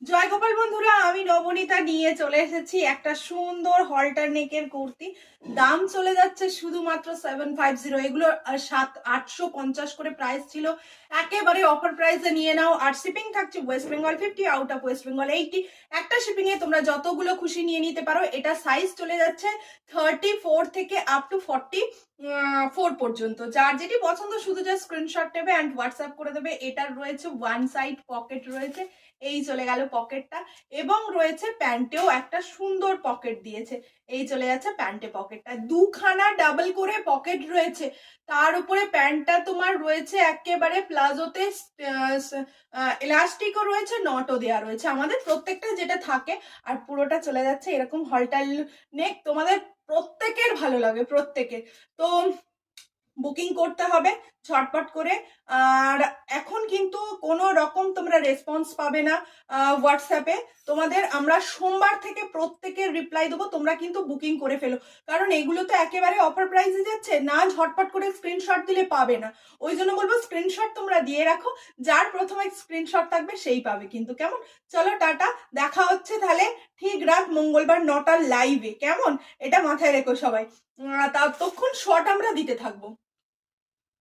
জয় গোপাল বন্ধুরা, আমি নবনীতা নিয়ে চলে এসেছি একটা সুন্দর হলটার নেকের কুর্তি। দাম চলে যাচ্ছে শুধুমাত্র 750। এগুলো 850 করে প্রাইস ছিল, একেবারে অফার প্রাইসে নিয়ে নাও। আর শিপিং থাকছে West Bengal 50, out of West Bengal 80। একটা শিপিং এ তোমরা যতগুলো খুশি নিয়ে নিতে পারো। এটা সাইজ চলে যাচ্ছে 34 থেকে আপ টু 44 পর্যন্ত। যার যেটি পছন্দ শুধু যা স্ক্রিনশট নেবে অ্যান্ড হোয়াটসঅ্যাপ করে দেবে। এটার রয়েছে ওয়ান সাইড পকেট রয়েছে, এই চলে গেল পকেটটা, এবং রয়েছে প্যান্টেও একটা সুন্দর পকেট দিয়েছে, এই চলে যাচ্ছে প্যান্টে পকেটটা। দুখানা ডাবল করে পকেট রয়েছে, তার উপরে প্যান্টটা তোমার রয়েছে একেবারে প্লাজোতে, এলাস্টিকও রয়েছে, নটও দেওয়া রয়েছে আমাদের প্রত্যেকটা যেটা থাকে। আর পুরোটা চলে যাচ্ছে এরকম হলটাল নেক, তোমাদের প্রত্যেকের ভালো লাগে, প্রত্যেকের। তো বুকিং করতে হবে ঝটপট করে। আর এখন কিন্তু কোনো রকম তোমরা রেসপন্স পাবে না হোয়াটসঅ্যাপে। তোমাদের আমরা সোমবার থেকে প্রত্যেকের রিপ্লাই দেবো, তোমরা কিন্তু বুকিং করে ফেলো। কারণ এগুলো তো একেবারে অফার প্রাইসে যাচ্ছে না, ঝটপট করে স্ক্রিনশট দিলে পাবে না। ওই জন্য বলবো স্ক্রিনশট তোমরা দিয়ে রাখো, যার প্রথমে স্ক্রিনশট থাকবে সেই পাবে কিন্তু। কেমন? চলো টাটা, দেখা হচ্ছে তাহলে ঠিক রাত মঙ্গলবার 9টার লাইভে। কেমন? এটা মাথায় রেখো সবাই। ততক্ষণ শর্ট আমরা দিতে থাকবো।